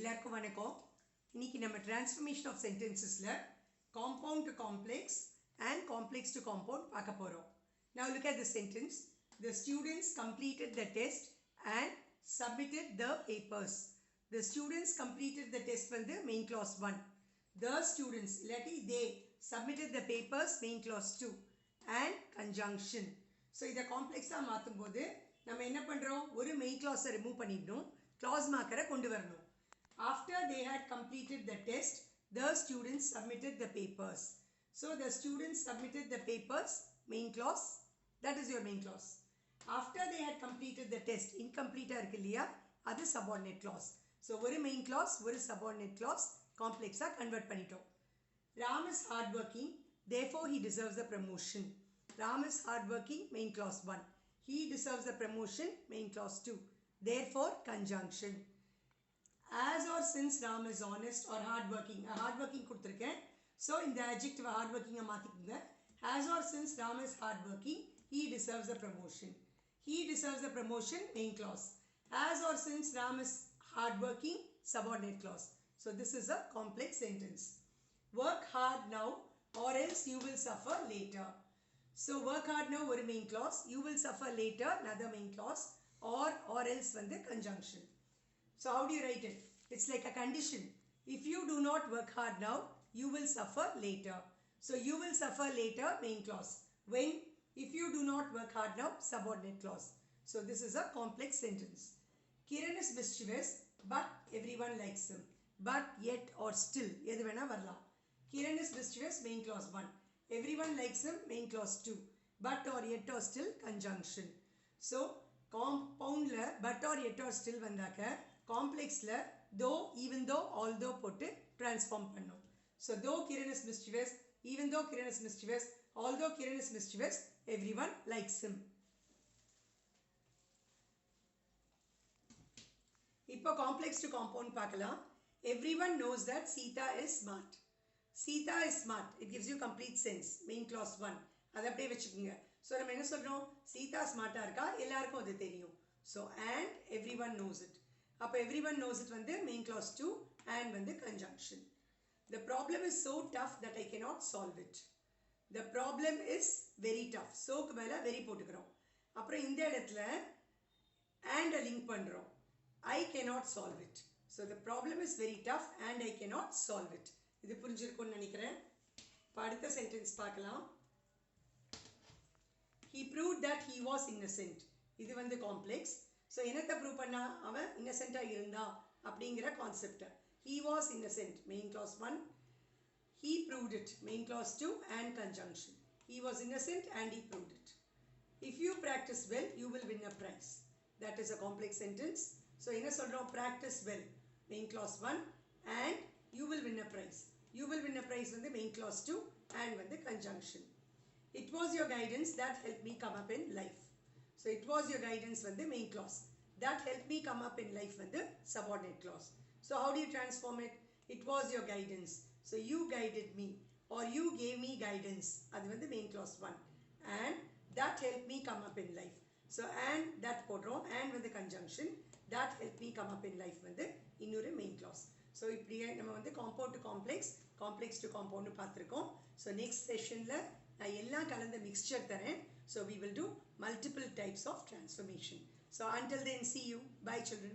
எல்லாருக்கும் வணக்கம். இன்னைக்கு நம்ம transformation of sentencesல compound to complex and complex to compound பார்க்க போறோம். Now look at the sentence. The students completed the test and submitted the papers. The students completed the test வந்து main clause 1. The students இல்லாட்டி they submitted the papers main clause 2 and conjunction. So இதை காம்ப்ளெக்ஸா மாற்றும் போது நம்ம என்ன பண்றோம், ஒரு main கிளாஸை ரிமூவ் பண்ணிடணும், clause marker கொண்டு வரணும். After they had completed the test, the students submitted the papers. So the students submitted the papers, main clause, that is your main clause. After they had completed the test, incomplete இருக்கு இல்லையா, அது subordinate clause. So ஒரு main clause, ஒரு subordinate clause, complex-ஆ convert பண்ணிட்டோம். Ram is hardworking, therefore he deserves the promotion. Ram is hardworking, main clause 1. He deserves the promotion, main clause 2. Therefore, conjunction. As or since Ram is honest or hardworking. Hardworking கொடுத்திருக்கேன். So, இந்த adjective hardworking மாத்திக்குங்க. As or since Ram is hardworking, he deserves the promotion. He deserves the promotion, main clause. As or since Ram is hardworking, subordinate clause. So, this is a complex sentence. Work hard now or else you will suffer later. So, work hard now ஒரு main clause. You will suffer later, another main clause. Or else வந்து conjunction. So how do you write it? It's like a condition. If you do not work hard now, you will suffer later. So you will suffer later, main clause. When? If you do not work hard now, subordinate clause. So this is a complex sentence. Kiran is mischievous, but everyone likes him. But yet or still. எது வேணா வரலாம். Kiran is mischievous, main clause 1. Everyone likes him, main clause 2. But or yet or still, conjunction. So compoundல but or yet or still வந்தாக்க complexல though, even though, although போட்டு transform பண்ணும். So though Kiran is mischievous, even though Kiran is mischievous, although Kiran is mischievous, everyone likes him. இப்போ complex to compound பார்க்கலாம். Everyone knows that Sita is smart. Sita is smart. It gives you complete sense. Main clause 1. அதை அப்படியே வச்சுக்கோங்க. So நம்ம என்ன சொல்றோம், சீதா ஸ்மார்ட்டா இருக்கா, எல்லாருக்கும் அது தெரியும். So and everyone knows it. அப்ப everyone knows it வந்து main clause 2 and வந்து conjunction. The problem is so tough that I cannot solve it. The problem is very tough. soக்கு மேல very போட்டுக்கிறோம். அப்புறம் இந்த இடத்துல and லிங்க் பண்றோம். I cannot solve it. So the problem is very tough and I cannot solve it. இது புரிஞ்சிருக்கும்னு நினைக்கிறேன். அடுத்த சென்டென்ஸ் பார்க்கலாம். He proved that he was innocent. இது வந்து complex. So என்னத்தை prove பண்ணா, அவன் innocent-ஆ இருந்தா அப்படிங்கிற concept. He was innocent, main clause 1. He proved it, main clause 2 and conjunction. He was innocent and he proved it. If you practice well, you will win a prize. That is a complex sentence. So என்ன சொல்றோம், practice well, main clause 1 and you will win a prize. You will win a prize வந்து main clause 2 and வந்து conjunction. It was your guidance that helped me come up in life. So it was your guidance வந்து main clause. That helped me come up in life வந்து subordinate clause. So how do you transform it? It was your guidance. So you guided me or you gave me guidance. அது வந்து main clause 1. And that helped me come up in life. So and that போடுறோம் and வந்து conjunction. That helped me come up in life வந்து இன்னொரு main clause. So இப்படியே நம்ம வந்து compound to complex, complex to compound பார்த்திருக்கோம். So next sessionல நான் எல்லாம் கலந்த mixture தரேன். So we will do multiple types of transformation. So until then, see you. Bye children.